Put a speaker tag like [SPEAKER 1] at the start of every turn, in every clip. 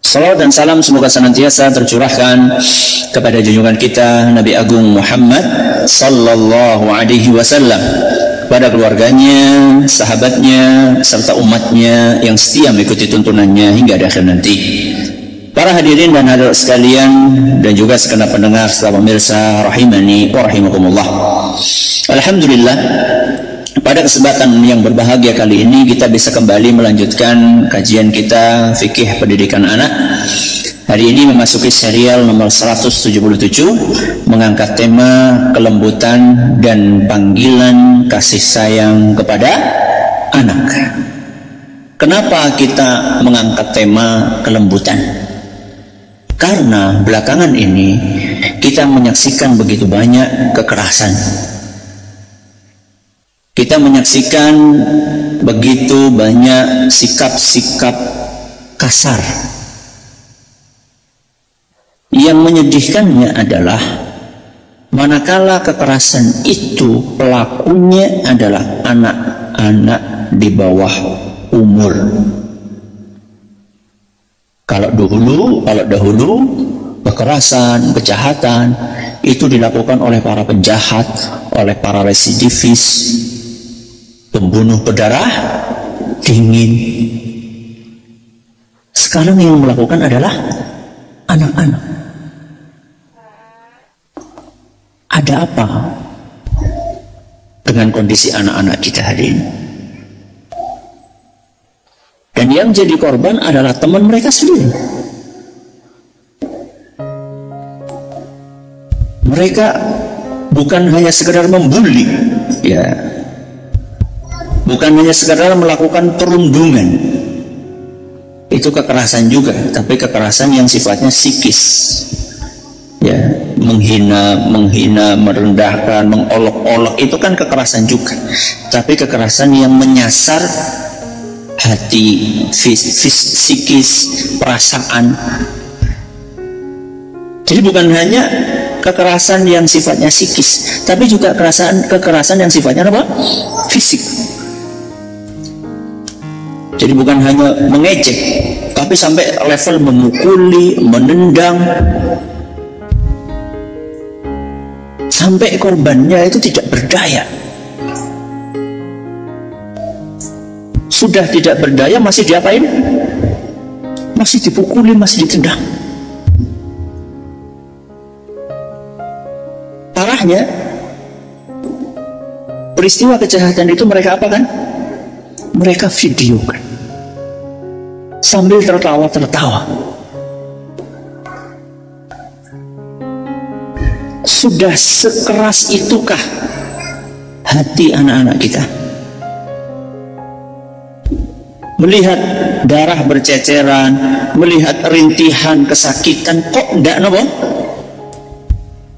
[SPEAKER 1] Salawat dan salam semoga senantiasa tercurahkan kepada junjungan kita Nabi Agung Muhammad sallallahu alaihi wasallam, kepada keluarganya, sahabatnya, serta umatnya yang setia mengikuti tuntunannya hingga akhir nanti. Para hadirin dan hadirat sekalian, dan juga segenap pendengar serta pemirsa rahimani wa rahimakumullah. Alhamdulillah, pada kesempatan yang berbahagia kali ini kita bisa kembali melanjutkan kajian kita fikih pendidikan anak. Hari ini memasuki serial nomor 177, mengangkat tema kelembutan dan panggilan kasih sayang kepada anak. Kenapa kita mengangkat tema kelembutan? Karena belakangan ini kita menyaksikan begitu banyak kekerasan. Kita menyaksikan begitu banyak sikap-sikap kasar. Yang menyedihkannya adalah manakala kekerasan itu pelakunya adalah anak-anak di bawah umur. Kalau dahulu kekerasan, kejahatan itu dilakukan oleh para penjahat, oleh para residivis, pembunuh berdarah dingin. Sekarang yang melakukan adalah anak-anak. Ada apa dengan kondisi anak-anak kita hari ini? Dan yang jadi korban adalah teman mereka sendiri. Mereka bukan hanya sekedar membuli, ya, bukan hanya sekedar melakukan perundungan, itu kekerasan juga, tapi kekerasan yang sifatnya psikis, ya, menghina, merendahkan, mengolok-olok, itu kan kekerasan juga, tapi kekerasan yang menyasar hati, psikis, perasaan. Jadi bukan hanya kekerasan yang sifatnya psikis, tapi juga kekerasan yang sifatnya apa? Fisik. Jadi bukan hanya mengejek, tapi sampai level memukuli, menendang, sampai korbannya itu tidak berdaya. Sudah tidak berdaya, masih diapain? Masih dipukuli, masih ditendang. Parahnya, peristiwa kejahatan itu mereka apakan? Mereka videokan sambil tertawa-tertawa. Sudah sekeras itukah hati anak-anak kita? Melihat darah berceceran, melihat rintihan, kesakitan, kok enggak nopo?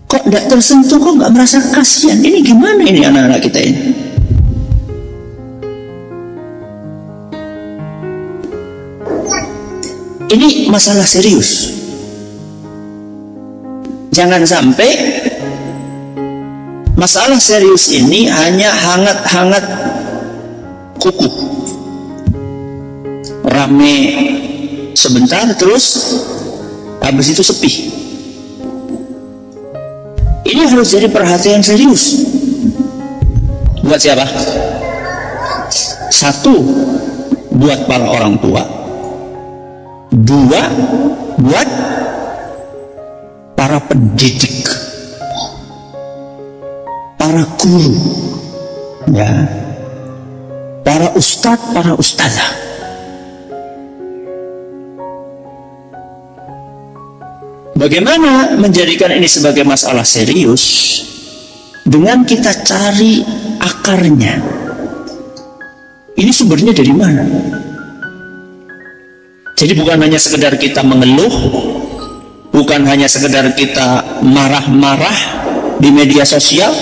[SPEAKER 1] Kok enggak tersentuh, kok enggak merasa kasihan? Ini gimana ini anak-anak kita ini? Ini masalah serius. Jangan sampai masalah serius ini hanya hangat-hangat kukuh. Rame sebentar terus habis itu sepi. Ini harus jadi perhatian serius. Buat siapa? Satu, buat para orang tua. Dua, buat para pendidik, para guru, ya, para ustadz, para ustazah. Bagaimana menjadikan ini sebagai masalah serius? Dengan kita cari akarnya. Ini sumbernya dari mana? Jadi bukan hanya sekedar kita mengeluh, bukan hanya sekedar kita marah-marah di media sosial,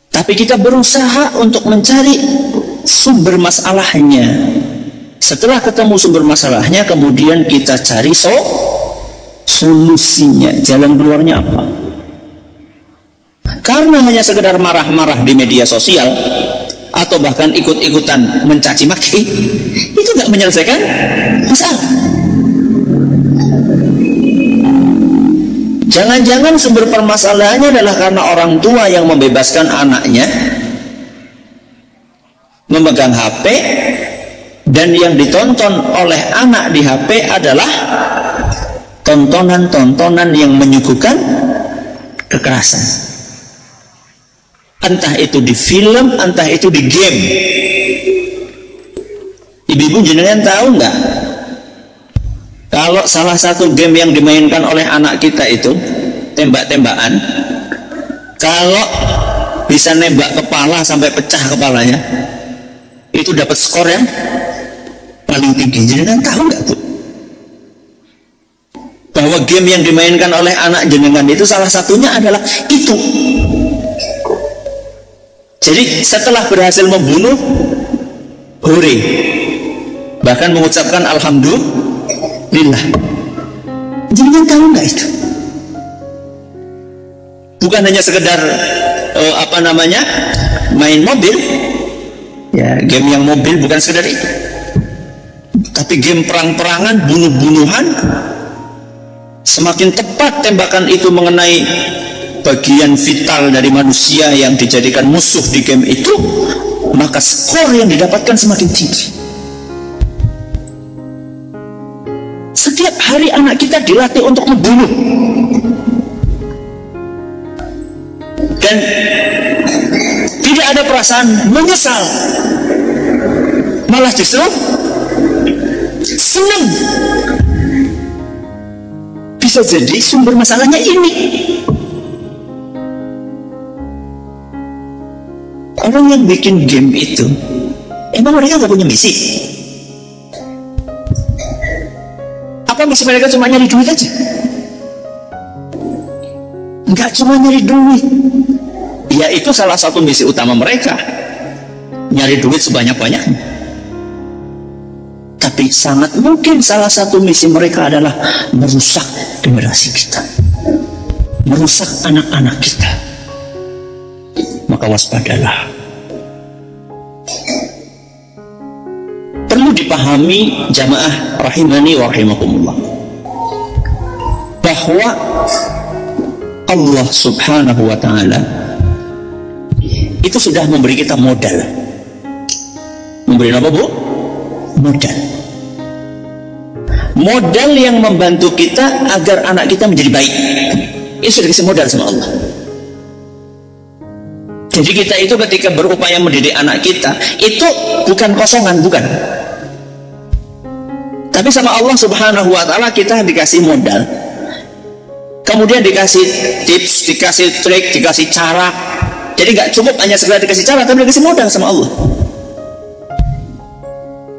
[SPEAKER 1] tapi kita berusaha untuk mencari sumber masalahnya. Setelah ketemu sumber masalahnya, kemudian kita cari solusinya, jalan keluarnya apa. Karena hanya sekedar marah-marah di media sosial, atau bahkan ikut-ikutan mencaci maki, itu nggak menyelesaikan masalah. Jangan-jangan sumber permasalahannya adalah karena orang tua yang membebaskan anaknya memegang HP, dan yang ditonton oleh anak di HP adalah tontonan-tontonan yang menyuguhkan kekerasan. Entah itu di film, entah itu di game. Ibu-ibu jenengan tahu nggak? Kalau salah satu game yang dimainkan oleh anak kita itu tembak-tembakan, kalau bisa nembak kepala sampai pecah kepalanya, itu dapat skor yang paling tinggi. Jenengan tahu nggak, Bu? Bahwa game yang dimainkan oleh anak jenengan itu salah satunya adalah itu. Jadi setelah berhasil membunuh, hore, bahkan mengucapkan alhamdulillah. Jenengan tahu nggak itu? Bukan hanya sekedar main mobil, ya, game yang mobil bukan sekedar itu, tapi game perang-perangan, bunuh-bunuhan. Semakin tepat tembakan itu mengenai bagian vital dari manusia yang dijadikan musuh di game itu, maka skor yang didapatkan semakin tinggi. Setiap hari anak kita dilatih untuk membunuh, dan tidak ada perasaan menyesal, malah justru senang. Bisa jadi sumber masalahnya ini. Orang yang bikin game itu, emang mereka nggak punya misi? Apa misi mereka cuma nyari duit aja? Nggak cuma nyari duit. Ya, itu salah satu misi utama mereka, nyari duit sebanyak-banyaknya. Tapi sangat mungkin salah satu misi mereka adalah merusak generasi kita, merusak anak-anak kita. Maka waspadalah. Perlu dipahami jamaah rahimani wa rahimakumullah, bahwa Allah subhanahu wa ta'ala itu sudah memberi kita modal. Memberi apa, Bu? Modal. Modal yang membantu kita agar anak kita menjadi baik. Itu sudah dikasih modal sama Allah. Jadi kita itu ketika berupaya mendidik anak kita, itu bukan kosongan, bukan. Tapi sama Allah subhanahu wa ta'ala kita dikasih modal. Kemudian dikasih tips, dikasih trik, dikasih cara. Jadi gak cukup hanya sekedar dikasih cara, tapi dikasih modal sama Allah.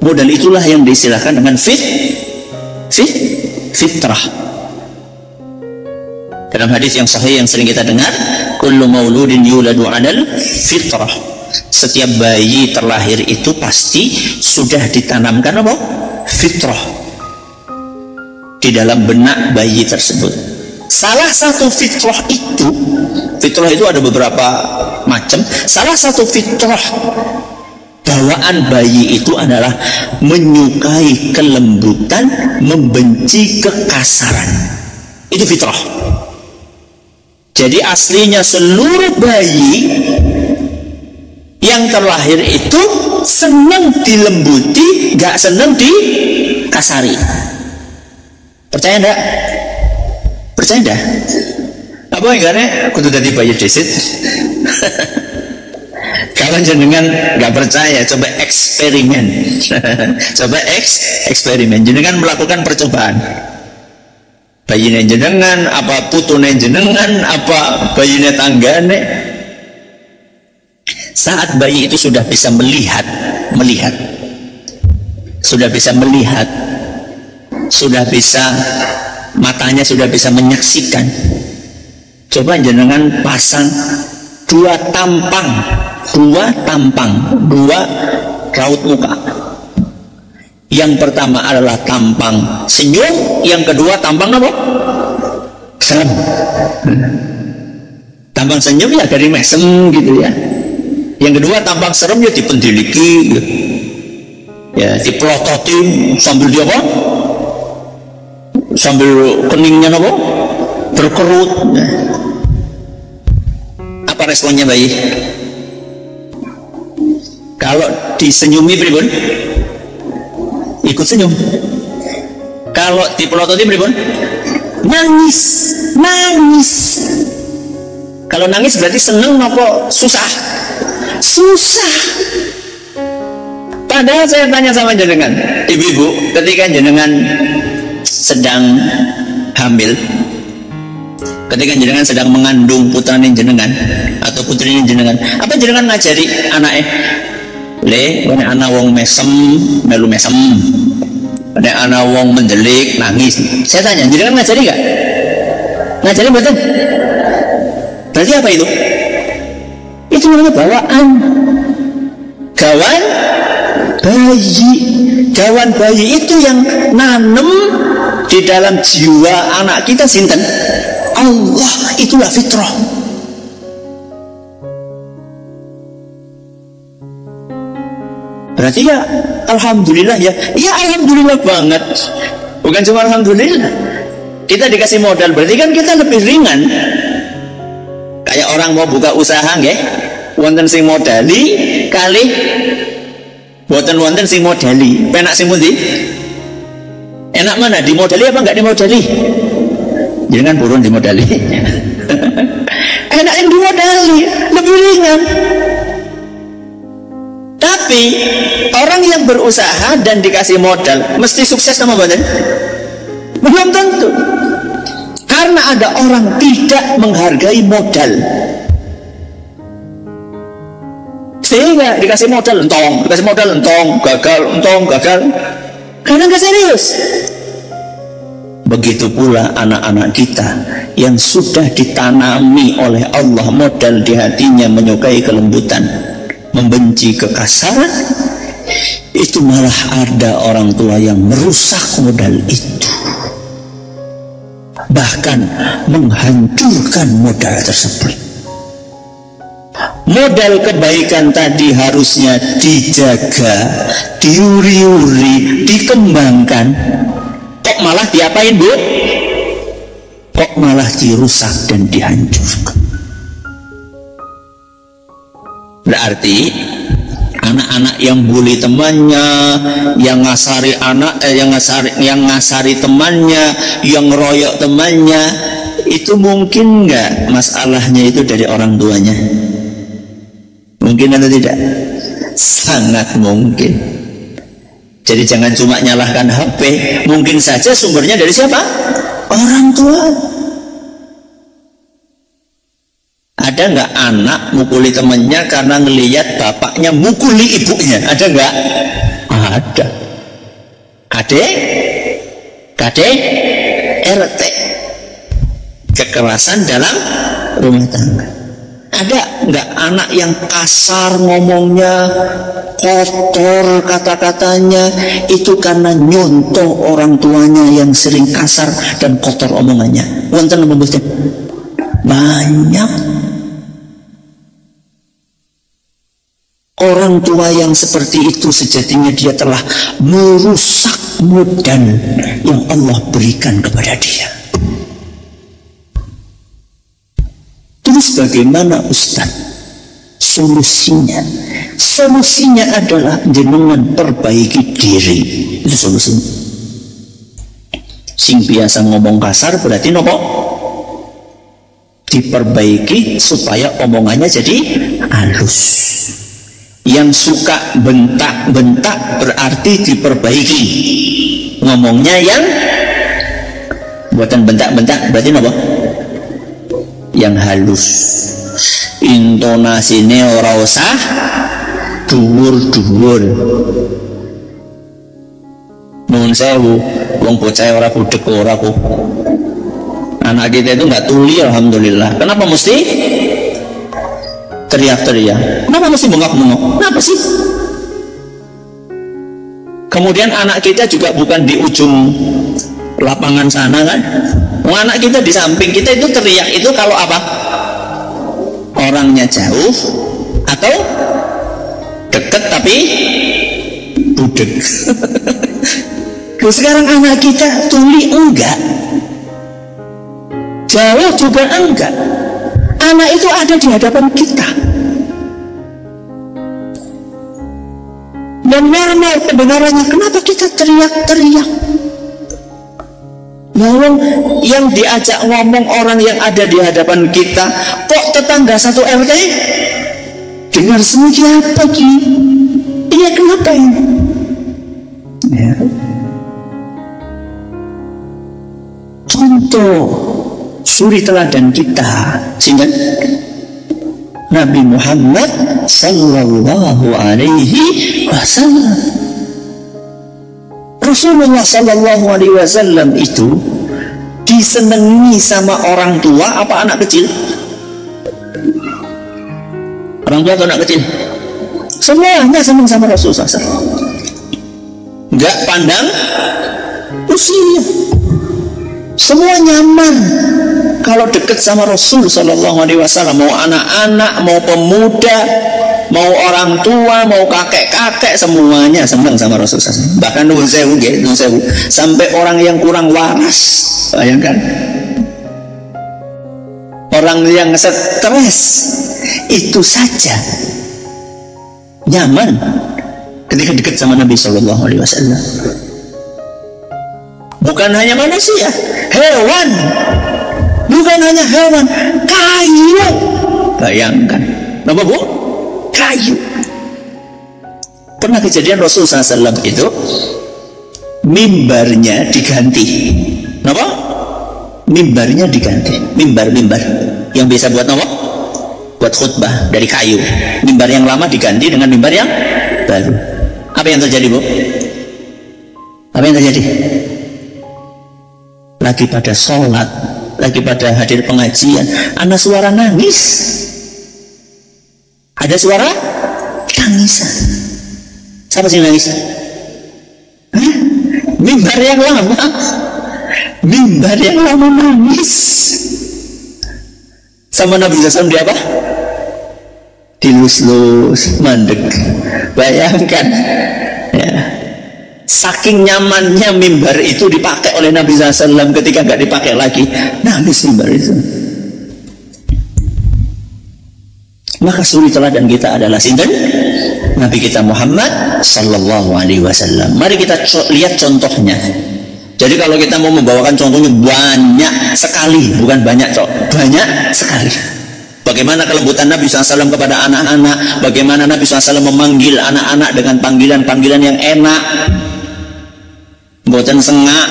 [SPEAKER 1] Modal itulah yang diistilahkan dengan fitrah. Dalam hadis yang sahih yang sering kita dengar, kullu mauludin yuladu 'alal fitrah. Setiap bayi terlahir itu pasti sudah ditanamkan apa? Fitrah di dalam benak bayi tersebut. Salah satu fitrah itu ada beberapa macam. Salah satu fitrah bawaan bayi itu adalah menyukai kelembutan, membenci kekasaran. Itu fitrah. Jadi aslinya seluruh bayi yang terlahir itu senang dilembuti, gak senang dikasari. Percaya enggak? Percaya enggak? Apa yang gak kudu dadi bayi desit? Kalau jenengan nggak percaya, coba eksperimen. Coba eksperimen. Jenengan melakukan percobaan. Bayinya jenengan, apa putune jenengan, apa bayinya tanggane. Saat bayi itu sudah bisa melihat, sudah bisa melihat, sudah bisa, matanya sudah bisa menyaksikan. Coba jenengan pasang dua raut muka. Yang pertama adalah tampang senyum, yang kedua tampang apa? Serem. Tampang senyum ya dari mesem gitu ya. Yang kedua tampak serem ya dipendiliki, ya dipelototi sambil dia apa? Sambil keningnya apa? Berkerut. Nah. Apa responnya bayi? Kalau disenyumi pripun? Ikut senyum. Kalau dipelototi pripun? Nangis, nangis. Kalau nangis berarti seneng apa susah? Susah. Padahal saya tanya sama jenengan, ibu-ibu, ketika jenengan sedang hamil, ketika jenengan sedang mengandung putrane jenengan atau putrinya jenengan, apa jenengan ngajari anaknya? Le, nek ana wong mesem, melu mesem. Nek ana wong mendelik, nangis. Saya tanya, jenengan ngajari enggak? Ngajari betul? Berarti apa itu? Itu namanya bawaan. Gawan bayi. Gawan bayi itu yang nanem di dalam jiwa anak kita sinten? Allah. Itulah fitrah. Berarti ya alhamdulillah ya. Ya alhamdulillah banget. Bukan cuma alhamdulillah. Kita dikasih modal, berarti kan kita lebih ringan. Kayak orang mau buka usaha nggih, wonten sing modali kali boten wonten sing modali. Penak sing pundi? Enak mana, dimodali apa enggak dimodali? Jangan burun dimodali. Enak yang dimodali, lebih ringan. Tapi orang yang berusaha dan dikasih modal mesti sukses sama badan? Belum tentu. Karena ada orang tidak menghargai modal, sehingga dikasih modal entong, dikasih modal entong, gagal, karena nggak serius. Begitu pula anak-anak kita yang sudah ditanami oleh Allah modal di hatinya menyukai kelembutan, membenci kekasaran, itu malah ada orang tua yang merusak modal itu, bahkan menghancurkan modal tersebut. Modal kebaikan tadi harusnya dijaga, diuri-uri, dikembangkan. Kok malah diapain, Bu? Kok malah dirusak dan dihancurkan? Berarti anak-anak yang bully temannya, yang ngasari yang ngasari temannya, yang ngeroyok temannya, itu mungkin nggak masalahnya itu dari orang tuanya? Mungkin atau tidak? Sangat mungkin. Jadi jangan cuma nyalahkan HP, mungkin saja sumbernya dari siapa? Orang tua. Ada nggak anak mukuli temannya karena ngelihat bapaknya mukuli ibunya? Ada nggak? Ada. Kade, RT. Kekerasan dalam rumah tangga. Ada nggak anak yang kasar ngomongnya, kotor kata-katanya, itu karena nyontoh orang tuanya yang sering kasar dan kotor omongannya? Wonten membuktikan banyak. Orang tua yang seperti itu sejatinya dia telah merusak modal yang Allah berikan kepada dia. Terus bagaimana Ustaz? Solusinya? Solusinya adalah jenengan perbaiki diri. Itu solusinya. Sing biasa ngomong kasar berarti nopo? Diperbaiki supaya omongannya jadi halus. Yang suka bentak-bentak berarti diperbaiki. Ngomongnya yang buatan bentak-bentak berarti apa? Yang halus. Intonasinya ora usah dhuwur-dhuwur. Nuwun sewu, wong bocah ora budek ora kok. Anak kita itu nggak tuli, alhamdulillah. Kenapa mesti teriak-teriak? Kenapa mesti bengak-bengok? Kenapa sih? Kemudian anak kita juga bukan di ujung lapangan sana kan? Anak kita di samping kita itu teriak itu kalau apa? Orangnya jauh, atau deket tapi budek. Sekarang anak kita tuli enggak, jauh juga enggak. Anak itu ada di hadapan kita. Dan mana kebenarannya? Kenapa kita teriak-teriak? Yang diajak ngomong orang yang ada di hadapan kita, kok tetangga satu RT dengar semua apa Ki? Ini kenapa ini? Ya. Contoh suri teladan kita, sehingga Nabi Muhammad sallallahu alaihi wasallam, Rasulullah sallallahu alaihi wasallam itu disenangi sama orang tua apa anak kecil? Orang tua atau anak kecil? Semuanya senang sama Rasulullah SAW. Enggak pandang usia, semua nyaman kalau dekat sama Rasul sallallahu alaihi wasallam. Mau anak-anak, mau pemuda, mau orang tua, mau kakek-kakek, semuanya senang sama Rasul SAW. Bahkan nuwun sewu, sampai orang yang kurang waras, bayangkan, orang yang stres itu saja nyaman ketika dekat sama Nabi sallallahu alaihi wasallam. Bukan hanya manusia, hewan. Bukan hanya hewan, kayu. Bayangkan, apa Bu? Kayu. Pernah kejadian Rasul SAW itu mimbarnya diganti. Apa? Mimbarnya diganti. Mimbar yang biasa buat apa? Buat khutbah dari kayu. Mimbar yang lama diganti dengan mimbar yang baru. Apa yang terjadi Bu? Apa yang terjadi? Lagi pada sholat, lagi pada hadir pengajian, ada suara nangis, ada suara tangisan. Siapa sih nangis? Hah? Mimbar yang lama, mimbar yang lama nangis. Sama Nabi SAW dia apa? Dilus-lus, mandek. Bayangkan ya. Saking nyamannya mimbar itu dipakai oleh Nabi SAW, ketika nggak dipakai lagi nangis mimbar itu. Maka suri teladan kita adalah sinten? Nabi kita Muhammad sallallahu alaihi wasallam. Mari kita lihat contohnya. Jadi kalau kita mau membawakan contohnya banyak sekali, bukan banyak banyak sekali. Bagaimana kelembutan Nabi SAW kepada anak-anak, bagaimana Nabi SAW memanggil anak-anak dengan panggilan-panggilan yang enak, boten sengak.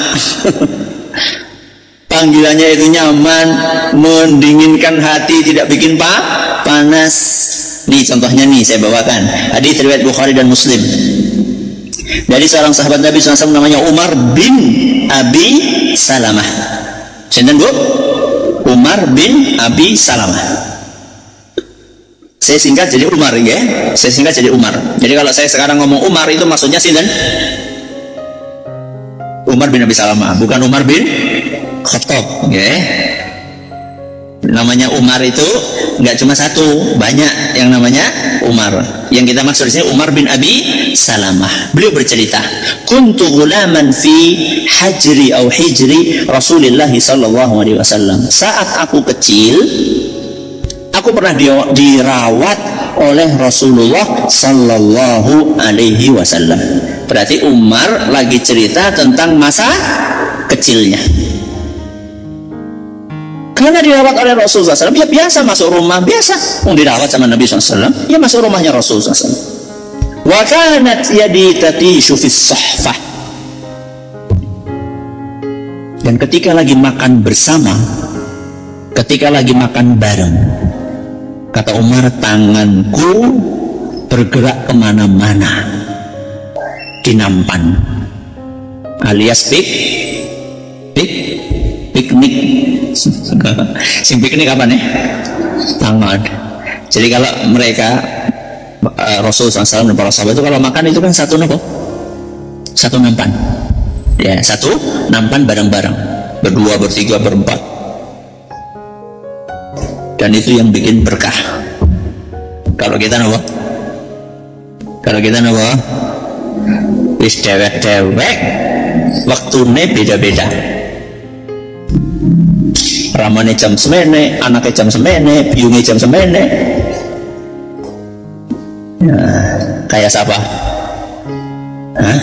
[SPEAKER 1] Panggilannya itu nyaman, mendinginkan hati, tidak bikin panas. Nih contohnya nih saya bawakan hadis riwayat Bukhari dan Muslim dari seorang sahabat Nabi SAW namanya Umar bin Abi Salamah. Sinten Bu? Umar bin Abi Salamah. Saya singkat jadi Umar ya. Saya singkat jadi Umar. Jadi kalau saya sekarang ngomong Umar itu maksudnya sinten? Umar bin Abi Salamah, bukan Umar bin Khattab ya. Namanya Umar itu nggak cuma satu, banyak yang namanya Umar. Yang kita maksud di sini Umar bin Abi Salamah. Beliau bercerita, "Kuntu ghulaman fi hajri atau hijri Rasulullah sallallahu alaihi wasallam." Saat aku kecil, aku pernah dirawat oleh Rasulullah sallallahu alaihi wasallam. Berarti Umar lagi cerita tentang masa kecilnya. Karena dirawat oleh Rasulullah SAW, ya biasa masuk rumah, biasa. Dirawat sama Nabi SAW, ya masuk rumahnya Rasulullah SAW. Wa kanat yadi tatishu fis sahfah. Dan ketika lagi makan bersama, ketika lagi makan bareng, kata Umar, tanganku bergerak kemana-mana di nampan, alias piknik. Sing piknik apa nih? Tangan. Jadi kalau mereka Rasulullah SAW dan para sahabat itu kalau makan itu kan satu nampan. Ya, satu nampan bareng-bareng, berdua, bertiga, berempat. Dan itu yang bikin berkah. Kalau kita nopo? Kalau kita nopo? Wis dewek-dewek, waktune beda-beda. Ramane jam semene, anaknya jam semene, biungnya jam semene. Kayak siapa? Hah?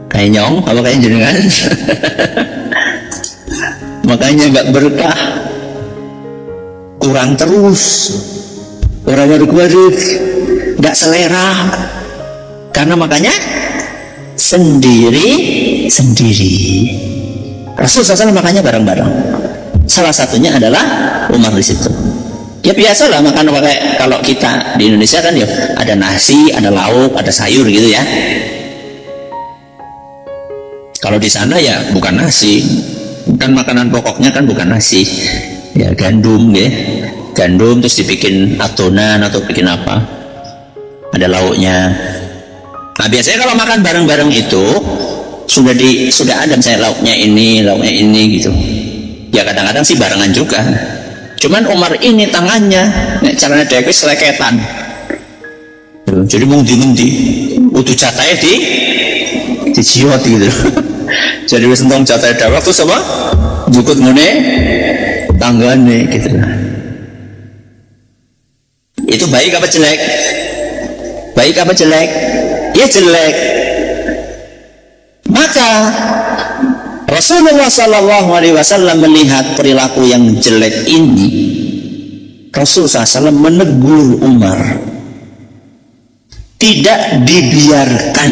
[SPEAKER 1] Kayak Nyong apa kayak jenengan? Makanya nggak berkah, kurang terus, orang garuk-garuk, nggak selera. Karena makanya sendiri. Rasul SAW makanya bareng-bareng. Salah satunya adalah Umar di situ. Ya biasalah makan pakai, kalau kita di Indonesia kan ya ada nasi, ada lauk, ada sayur gitu ya. Kalau di sana ya bukan nasi, kan makanan pokoknya kan bukan nasi, ya gandum ya, gandum terus dibikin adonan atau bikin apa, ada lauknya. Nah biasanya kalau makan bareng-bareng itu sudah ada misalnya lauknya ini gitu. Ya kadang-kadang sih barengan juga. Cuman Umar ini tangannya, caranya dia seleketan. Jadi mengdi-mengdi, utuh jatahnya di jiot gitu. Jadi wis entong jatah dawak terus apa? Jukut ngene tanggane gitu. Itu baik apa jelek? Baik apa jelek? Ya jelek. Maka Rasulullah SAW melihat perilaku yang jelek ini, Rasulullah SAW menegur Umar, tidak dibiarkan.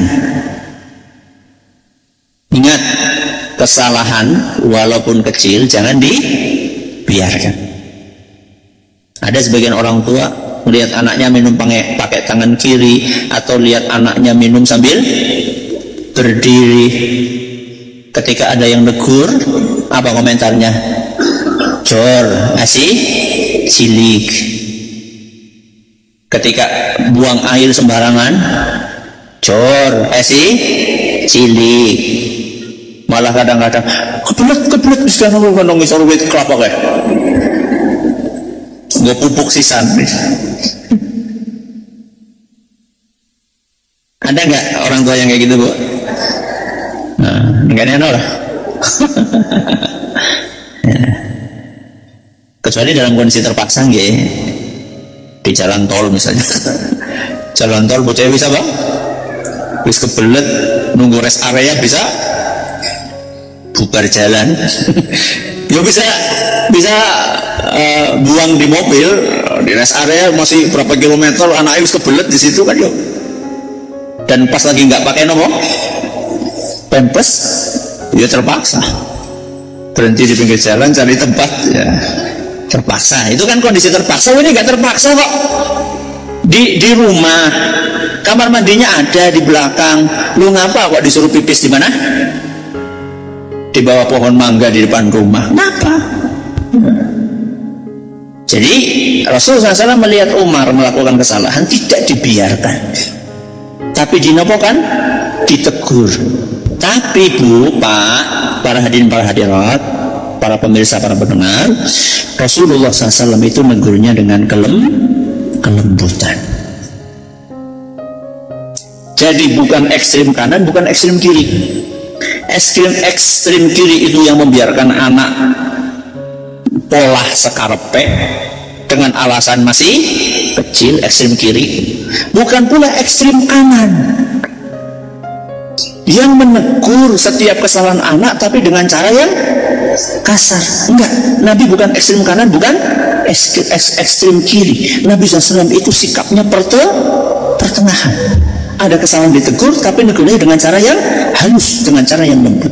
[SPEAKER 1] Ingat, kesalahan walaupun kecil jangan dibiarkan. Ada sebagian orang tua melihat anaknya minum pakai tangan kiri, atau lihat anaknya minum sambil berdiri. Ketika ada yang negur, apa komentarnya? Jor, asih, cilik. Ketika buang air sembarangan, jor, asih, cilik. Malah kadang-kadang kebelet bisa nongol ngisor wit kelapa kayak nggak pupuk sisan. Ada nggak orang tua yang kayak gitu, Bu? Nah, nggak ada lah. Kecuali dalam kondisi terpaksa nggih, di jalan tol misalnya. Jalan tol bocah bisa bang, wis kebelet nunggu rest area bisa bubar jalan. Ya bisa buang di mobil di rest area masih berapa kilometer, anaknya wis kebelet di situ kan yo. Dan pas lagi nggak pakai nomor pempes, ya terpaksa berhenti di pinggir jalan cari tempat, ya terpaksa. Itu kan kondisi terpaksa. Ini nggak terpaksa kok. Di rumah kamar mandinya ada di belakang, lu ngapa kok disuruh pipis di mana? Di bawah pohon mangga di depan rumah. Kenapa? Jadi Rasulullah SAW melihat Umar melakukan kesalahan, tidak dibiarkan, tapi dinopokan, ditegur. Tapi Bu, Pak, para hadirin, para hadirat, para pemirsa, para pendengar, Rasulullah SAW itu negurnya dengan kelembutan. Jadi bukan ekstrim kanan, bukan ekstrim kiri. Ekstrim kiri itu yang membiarkan anak pola sekarepe dengan alasan masih kecil, ekstrim kiri. Bukan pula ekstrim kanan yang menegur setiap kesalahan anak tapi dengan cara yang kasar. Enggak, Nabi bukan ekstrim kanan, bukan ekstrim kiri. Nabi SAW itu sikapnya pertengahan. Ada kesalahan ditegur tapi negurnya dengan cara yang halus, dengan cara yang lembut.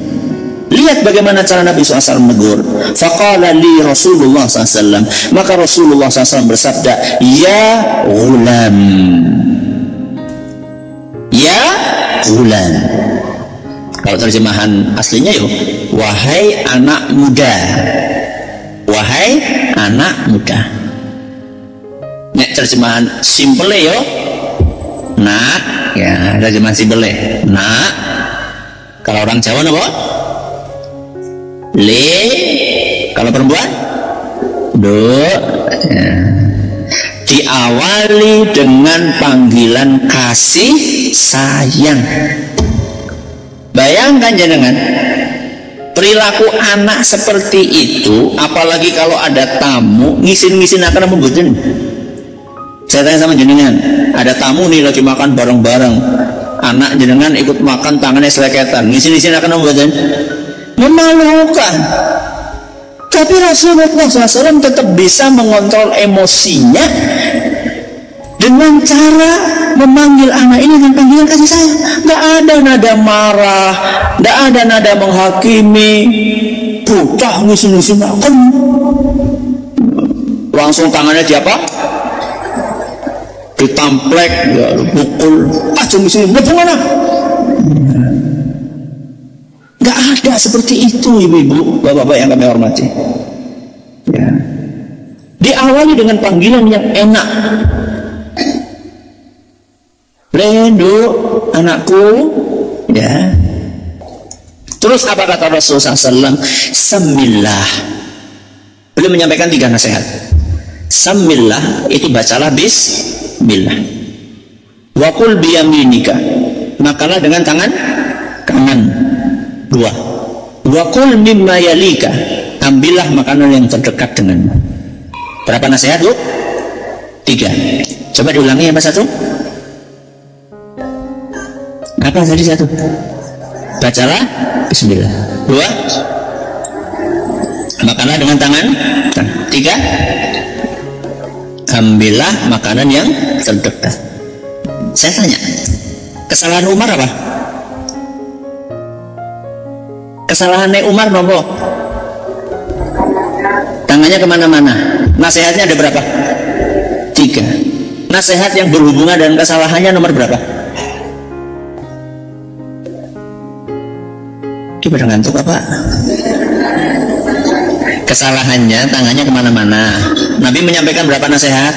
[SPEAKER 1] Lihat bagaimana cara Nabi SAW menegur. Faqala li Rasulullah SAW, maka Rasulullah SAW bersabda, ya ghulam, ya ghulam. Kalau terjemahan aslinya yuk, wahai anak muda, wahai anak muda. Nek terjemahan simple yo, nak, ya terjemahan simple, nak. Kalau orang Jawa apa? Le. Kalau perempuan, do. Ya. diawali dengan panggilan kasih sayang. Bayangkan jenengan, perilaku anak seperti itu, apalagi kalau ada tamu, ngisin-ngisin akan apa mboten? Saya tanya sama jenengan, ada tamu nih lagi makan bareng-bareng, anak jenengan ikut makan tangannya seleketan, ngisin-ngisin akan apa mboten? Memalukan. Tapi Rasulullah SAW tetap bisa mengontrol emosinya dengan cara memanggil anak ini dengan panggilan kasih sayang. Nggak ada nada marah, nggak ada nada menghakimi. Bocah ngisi-ngisi makan, langsung tangannya diapa? Ditamplek, ya, pukul. Aja ngisi, mau mana? Nggak ada seperti itu, ibu-ibu, bapak-bapak yang kami hormati. Ya. Diawali dengan panggilan yang enak. Rendu, anakku, ya. Terus apa kata Rasulullah SAW? Samillah. Beliau menyampaikan 3 nasihat. Samillah itu bacalah bismillah. Wakul biyaminika, makanlah dengan tangan kanan. 2. Wakul mimma yalika, ambillah makanan yang terdekat denganmu. Berapa nasihat, Bu? 3. Coba diulangi ya, Pak. 1. Apa tadi 1? Bacalah bismillah. 2. Makanlah dengan tangan. 3. Ambillah makanan yang terdekat. Saya tanya, kesalahan Umar apa? Kesalahannya Umar nopo? Tangannya kemana-mana. Nasihatnya ada berapa? 3. Nasihat yang berhubungan dengan kesalahannya nomor berapa? Dia pada ngantuk apa? Kesalahannya tangannya kemana-mana. Nabi menyampaikan berapa nasihat?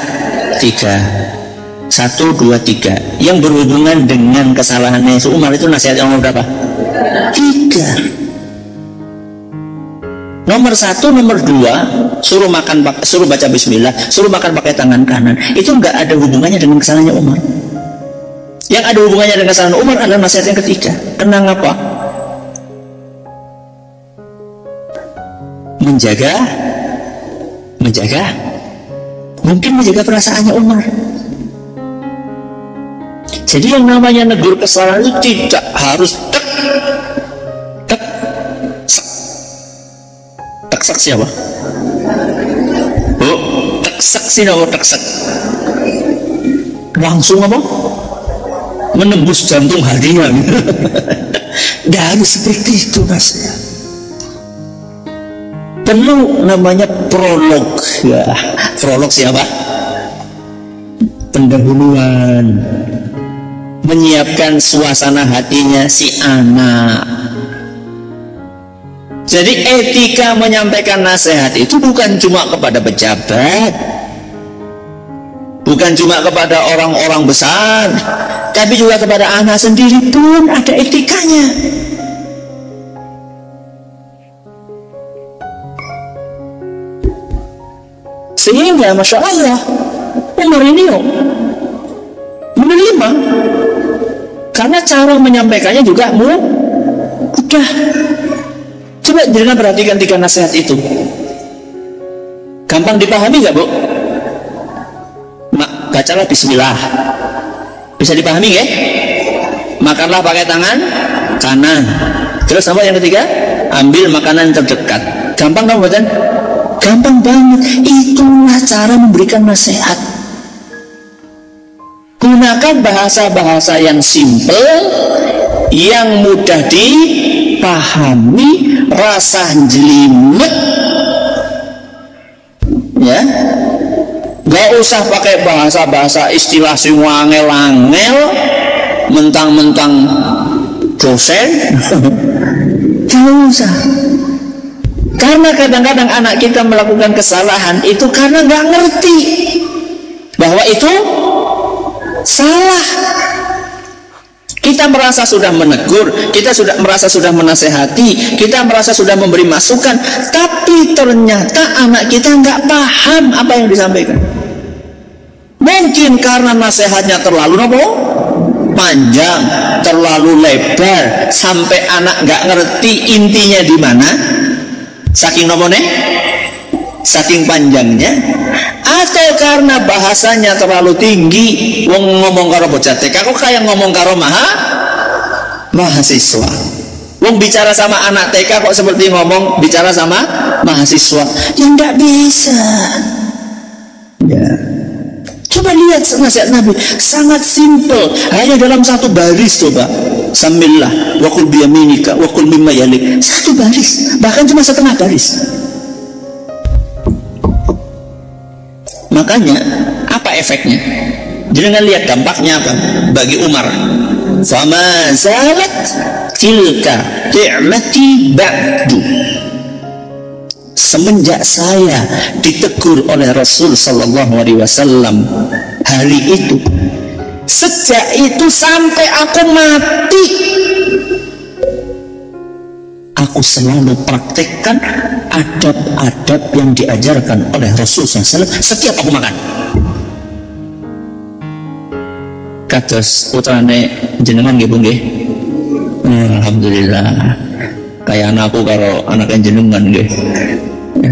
[SPEAKER 1] 3. 1, 2, 3. Yang berhubungan dengan kesalahannya Umar itu nasihat yang nomor berapa? 3. Nomor 1, nomor 2, suruh baca bismillah, suruh makan pakai tangan kanan. Itu nggak ada hubungannya dengan kesalahannya Umar. Yang ada hubungannya dengan kesalahan Umar adalah nasihat yang ketiga. Kenang apa? Menjaga, mungkin menjaga perasaannya Umar. Jadi yang namanya negur kesalahan itu tidak harus teksak siapa? Oh, teksak sih nama teksak. Langsung apa? Menembus jantung hatinya. Nggak harus seperti itu, Mas. Perlu namanya prolog. Ya, prolog siapa? Pendahuluan. Menyiapkan suasana hatinya si anak. Jadi etika menyampaikan nasihat itu bukan cuma kepada pejabat, bukan cuma kepada orang-orang besar, tapi juga kepada anak sendiri pun ada etikanya. Sehingga Masya Allah Umar ini menerima, karena cara menyampaikannya juga mudah. Coba jangan perhatikan 3 nasihat itu. Gampang dipahami nggak, Bu? Bacalah bismillah. Bisa dipahami ya? Makanlah pakai tangan kanan. Terus apa yang ketiga? Ambil makanan terdekat. Gampang kan, bukan? Gampang banget. Itulah cara memberikan nasihat. Gunakan bahasa-bahasa yang simple, yang mudah dipahami, rasa jelimet, ya. Gak usah pakai bahasa-bahasa istilah sing angel-angel, mentang-mentang dosen. Gak usah. Karena kadang-kadang anak kita melakukan kesalahan itu karena gak ngerti bahwa itu salah. Kita merasa sudah menegur, kita merasa sudah menasehati, kita merasa sudah memberi masukan, tapi ternyata anak kita nggak paham apa yang disampaikan. Mungkin karena nasihatnya terlalu panjang, terlalu lebar, sampai anak nggak ngerti intinya di mana. Saking saking panjangnya. Atau karena bahasanya terlalu tinggi, wong ngomong karo bocah TK kok kayak ngomong karo mahasiswa. Wong bicara sama anak TK kok seperti ngomong bicara sama mahasiswa. Ya enggak bisa. Ya. Coba lihat nasihat Nabi, sangat simple, hanya dalam satu baris. Coba, samillah, wa qul biyaminika, wa qul mimma yalik. Satu baris, bahkan cuma setengah baris. Makanya, apa efeknya? Jangan lihat dampaknya apa bagi Umar. Fama zalat tilka ni'mati ba'du. Semenjak saya ditegur oleh Rasul Sallallahu Alaihi Wasallam hari itu, sejak itu sampai aku mati, aku selalu praktekkan adab-adab yang diajarkan oleh Rasul SAW setiap aku makan. Kados putrane jenengan nggih Bu nggih. Alhamdulillah. Kayak anakku karo anak jenengan nggih.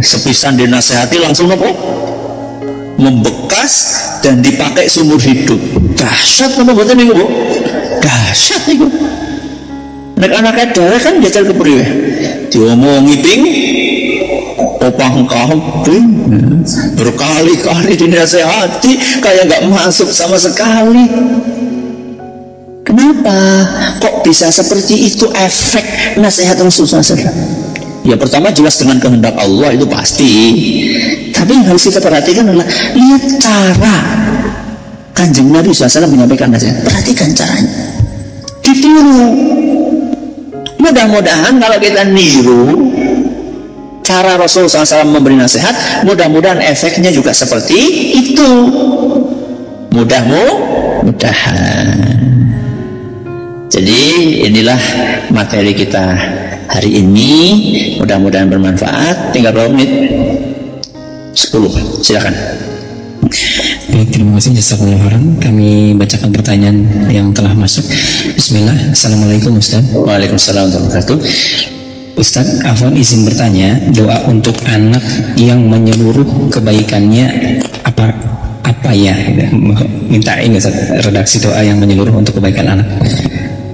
[SPEAKER 1] Sepisan dinasehati langsung membekas dan dipakai seumur hidup. Dahsyat apa mboten niku, Bu? Dahsyat niku. Anak-anak daerah kan jajal kepriwe? Diomongi ping opang kamping, berkali-kali dinasehati kayak nggak masuk sama sekali. Kenapa? Kok bisa seperti itu efek nasihat Rasulullah SAW? Ya pertama jelas dengan kehendak Allah, itu pasti. Tapi yang harus kita perhatikan adalah lihat cara Kanjeng Nabi SAW menyampaikan nasihat. Perhatikan caranya, ditiru. Mudah-mudahan kalau kita niru cara Rasulullah SAW memberi nasihat, mudah-mudahan efeknya juga seperti itu. Mudah-mudahan. Jadi inilah materi kita hari ini, mudah-mudahan bermanfaat. Tinggal berapa menit? 10, silakan.
[SPEAKER 2] Baik, terima kasih jazakallahu khairan. Kami bacakan pertanyaan yang telah masuk. Bismillah. Assalamualaikum Ustaz.
[SPEAKER 1] Waalaikumsalam warahmatullahi wabarakatuh.
[SPEAKER 2] Ustaz, Afwan izin bertanya, doa untuk anak yang menyeluruh kebaikannya apa ya? Minta ini Ustaz, redaksi doa yang menyeluruh untuk kebaikan anak.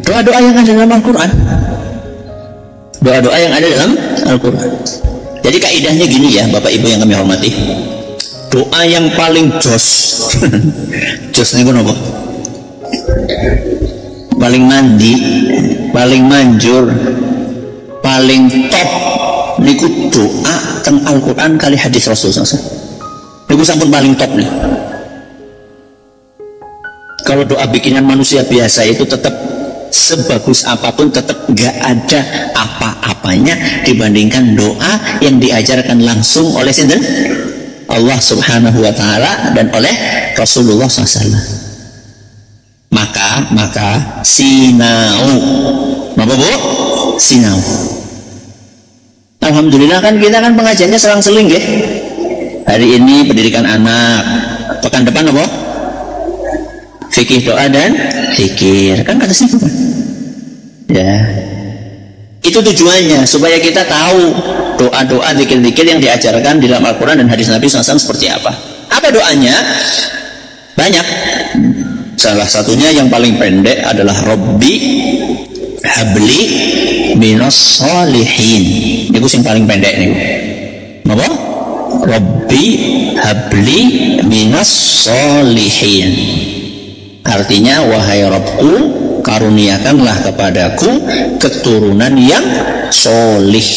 [SPEAKER 1] Doa-doa yang ada dalam Al-Quran. Doa-doa yang ada dalam Al-Quran. Jadi kaidahnya gini ya, Bapak Ibu yang kami hormati. Doa yang paling jos niku napa? Paling mandi, paling manjur, paling top niku doa teng Al-Quran kali hadis Rasulullah SAW. Niku sampun paling top nih. Kalau doa bikinan manusia biasa itu tetap sebagus apapun, tetap gak ada apa-apanya dibandingkan doa yang diajarkan langsung oleh sinten? Allah Subhanahu wa Ta'ala dan oleh Rasulullah SAW. Maka sinau. Apa Bu? Sinau. Alhamdulillah kan kita kan pengajiannya selang-seling ya. Hari ini pendidikan anak, pekan depan apa? Fikih doa dan zikir, kan kata situ kan? Ya, itu tujuannya supaya kita tahu doa-doa zikir-zikir yang diajarkan di dalam Al-Quran dan hadis Nabi SAW seperti apa. Apa doanya? Banyak. Salah satunya yang paling pendek adalah Rabbi habli minas solihin. Itu yang paling pendek nih. Apa? Rabbi habli minas solihin. Artinya, wahai Rabbku, karuniakanlah kepadaku keturunan yang solih.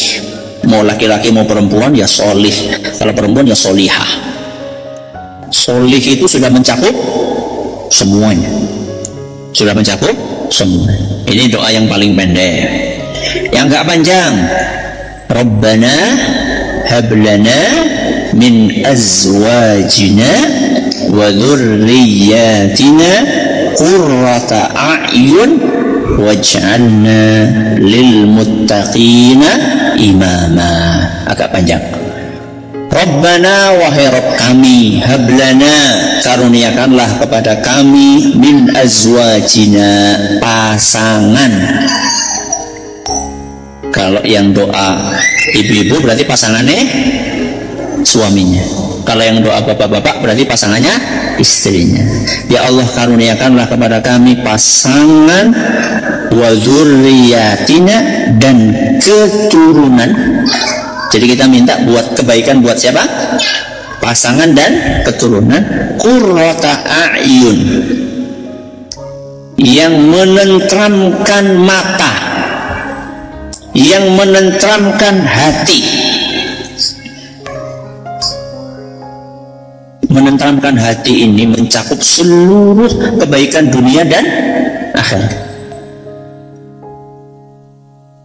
[SPEAKER 1] Mau laki-laki mau perempuan ya solih, kalau perempuan ya solihah. Solih itu sudah mencakup semuanya, sudah mencakup semua. Ini doa yang paling pendek. Yang enggak panjang, Rabbana hablana min azwajina wa dzurriyyatina qurrata a'yun waj'alna lil muttaqina imama. Agak panjang. Rabbana wahai Rabb kami, hablana karuniakanlah kepada kami min azwajina pasangan. Kalau yang doa ibu-ibu berarti pasangannya suaminya. Kalau yang doa bapak-bapak berarti pasangannya istrinya. Ya Allah karuniakanlah kepada kami pasangan wa dzurriyyatina dan keturunan. Jadi kita minta buat kebaikan buat siapa? Pasangan dan keturunan. Qurrata a'yun, yang menenteramkan mata, yang menenteramkan hati. Menenteramkan hati ini mencakup seluruh kebaikan dunia dan akhirat.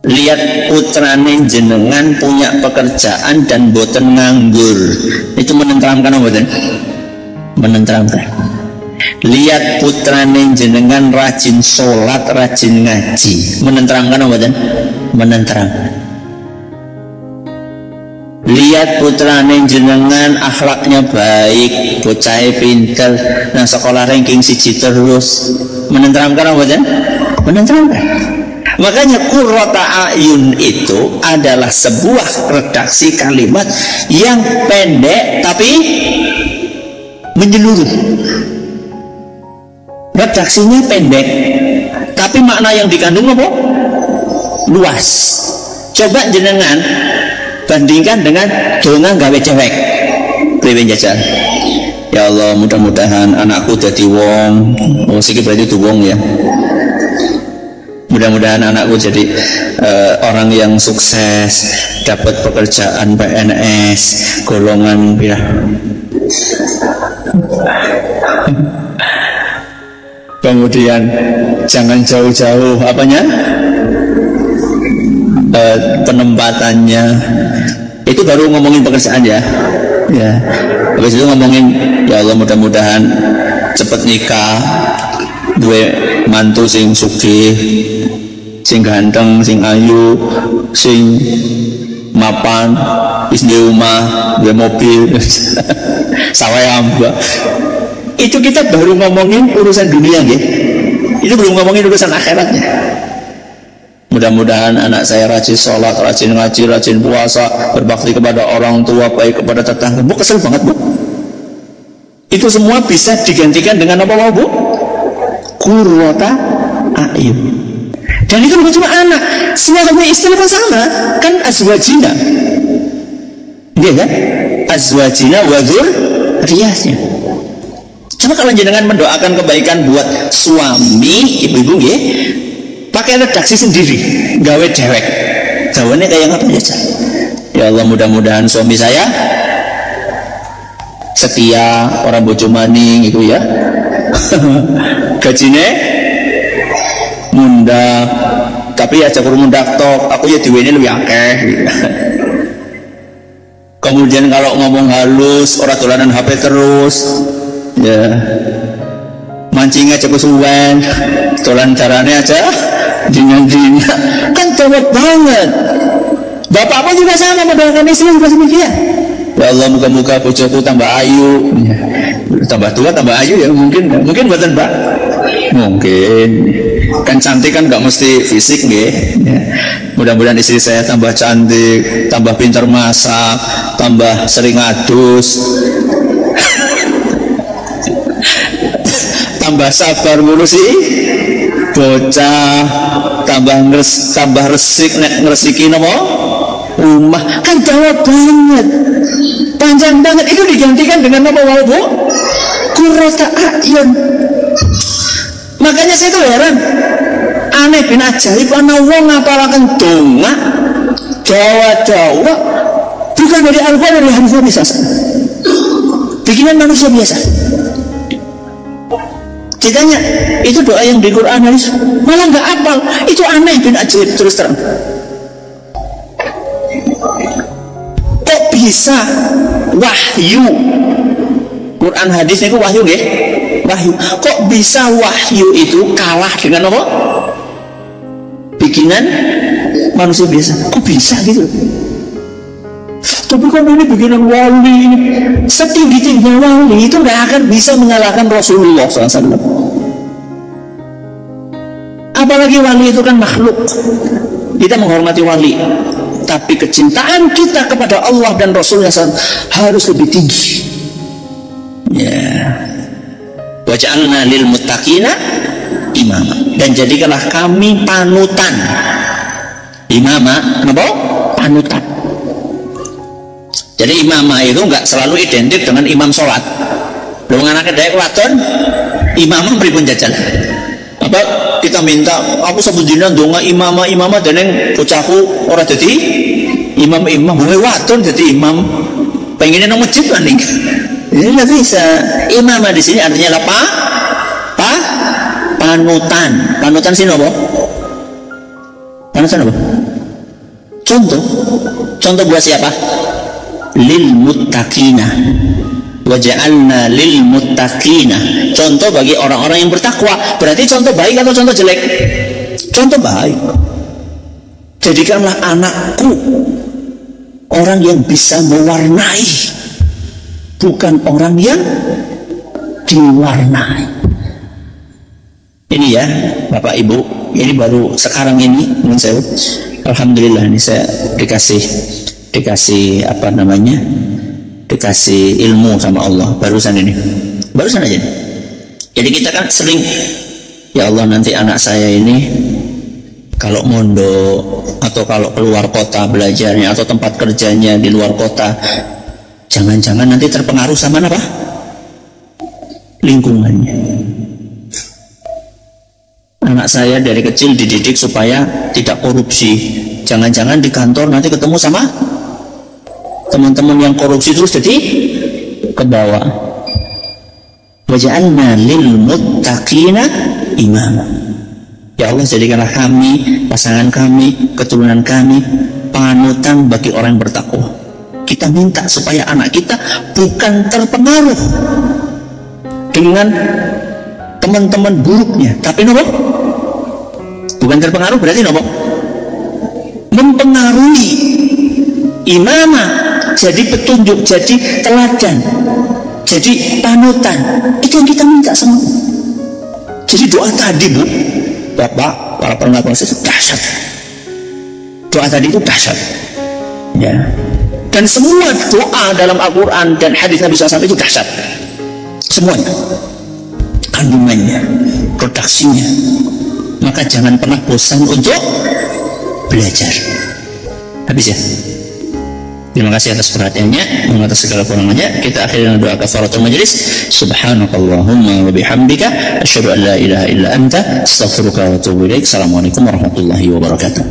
[SPEAKER 1] Lihat putrane jenengan punya pekerjaan dan boten nganggur, itu menenteramkan apa boten? Menenteramkan. Lihat putrane jenengan rajin sholat, rajin ngaji, menenteramkan apa boten? Menenteramkan. Lihat putrane jenengan akhlaknya baik, bocah pinter, nang sekolah ranking 1 terus, menenteramkan apa boten? Menenteramkan. Makanya qurrata a'yun itu adalah sebuah redaksi kalimat yang pendek tapi menyeluruh. Redaksinya pendek tapi makna yang dikandung apa? Luas. Coba jenengan bandingkan dengan donga gawe cewek. Priwe jajal. Ya Allah, mudah-mudahan anakku jadi wong. Oh, siki berarti itu wong ya. Mudah-mudahan anakku jadi orang yang sukses, dapat pekerjaan PNS, golongan ya. Kemudian jangan jauh-jauh apanya? Penempatannya. Itu baru ngomongin pekerjaan ya. Ya. Habis itu ngomongin ya Allah mudah-mudahan cepet nikah, duwe mantu sing sugih, sing ganteng, sing ayu, sing mapan, wis duwe omah, duwe mobil, sawah amba. Itu kita baru ngomongin urusan dunia nggih. Itu belum ngomongin urusan akhiratnya. Mudah-mudahan anak saya rajin sholat, rajin ngaji, rajin puasa, berbakti kepada orang tua, baik kepada tetangga. Bu, kesel banget bu. Itu semua bisa digantikan dengan apa bu? Qurrata a'yun. Dan itu bukan cuma anak, suami istri pun sama, kan azwajina. Iya kan? Azwajina wa dzurriyyahnya. Coba kalau jenengan mendoakan kebaikan buat suami, ibu-ibu nggih, pakai redaksi sendiri, gawe dewek. Gawane kayak apa aja. Ya Allah mudah-mudahan suami saya setia, orang bojo maning itu ya. Gajine mundak, tapi aja kurang mundak tok, aku ya diwene luwih akeh. Kemudian kalau ngomong halus, orang dolanan HP terus, ya mancingnya aja kesuwen, dolan caranya aja dina-dina, kan cewek banget. Bapak pun juga sama mendoakan istri juga demikian. Ya Allah muka-muka bojoku tambah ayu, tambah tua tambah ayu ya mungkin buatan Mbak, mungkin kan cantik kan nggak mesti fisik nggih. Ya. Mudah-mudahan istri saya tambah cantik, tambah pintar masak, tambah sering adus, tambah sabar ngurusi bocah, tambah resik nek ngresiki napa rumah, kan jawab banget, panjang banget. Itu digantikan dengan apa bu? Qurrata a'yun. Makanya saya tuh heran, aneh bin ajaib, ana wong ngapalaken donga Jawa bukan dari Al-Quran, dari hadis Nabi SAW, bikinan manusia biasa. Ditanya, itu doa yang di Quran hadis, malah nggak apal. Itu aneh bin ajaib terus terang. Kok bisa wahyu Quran hadis itu wahyu nggih? Wahyu. Kok bisa wahyu itu kalah dengan apa? Bikinan manusia biasa. Kok bisa gitu? Tapi kan ini bikinan wali, setinggi-tingginya wali itu nggak akan bisa mengalahkan Rasulullah SAW. Apalagi wali itu kan makhluk. Kita menghormati wali, tapi kecintaan kita kepada Allah dan Rasulnya harus lebih tinggi. Ya. Waj'alna lil muttaqina imama, dan jadikanlah kami panutan. Imama, kenapa? Panutan. Jadi imamah itu nggak selalu identik dengan imam sholat. Lu anaknya dayak waton, imamah pripun jajal. Apa kita minta aku sebudina donga imamah dan yang bocahku ora jadi imam boleh waton jadi imam. Pengennya nang masjid kan nih. Ini nggak bisa. Imamah di sini artinya apa? Panutan. Panutan sini apa? Panutan apa? Contoh buat siapa? Lil muttaqina. Waja'alna lil muttaqina. Contoh bagi orang-orang yang bertakwa. Berarti contoh baik atau contoh jelek? Contoh baik. Jadikanlah anakku orang yang bisa mewarnai, bukan orang yang diwarnai. Ini ya Bapak Ibu, ini baru sekarang ini alhamdulillah ini saya dikasih apa namanya, dikasih ilmu sama Allah barusan aja. Jadi kita kan sering, ya Allah nanti anak saya ini kalau mondok atau kalau keluar kota belajarnya atau tempat kerjanya di luar kota, jangan-jangan nanti terpengaruh sama apa? Lingkungannya. Anak saya dari kecil dididik supaya tidak korupsi. Jangan-jangan di kantor nanti ketemu sama teman-teman yang korupsi terus jadi ke bawah. Waja'alna lil muttaqina imama. Ya Allah, jadikanlah kami, pasangan kami, keturunan kami panutan bagi orang yang bertakwa. Kita minta supaya anak kita bukan terpengaruh dengan teman-teman buruknya, tapi nopo? Bukan terpengaruh berarti nopo? Mempengaruhi. Imamah jadi petunjuk, jadi teladan, jadi panutan. Itu yang kita minta semua. Jadi doa tadi Bu, Bapak, para pendengar itu dahsyat. Doa tadi itu dahsyat. Ya. Dan semua doa dalam Al-Quran dan hadis Nabi SAW itu dahsyat. Semuanya. Kandungannya, redaksinya. Maka jangan pernah bosan untuk belajar. Habis ya. Terima kasih atas perhatiannya, atas segala kurangannya. Kita akhiri dengan doa kafaratul majelis. Subhanakallahumma wa bihamdika asyhadu an la ilaha illa anta astaghfiruka wa atubu ilaik. Assalamualaikum warahmatullahi wabarakatuh.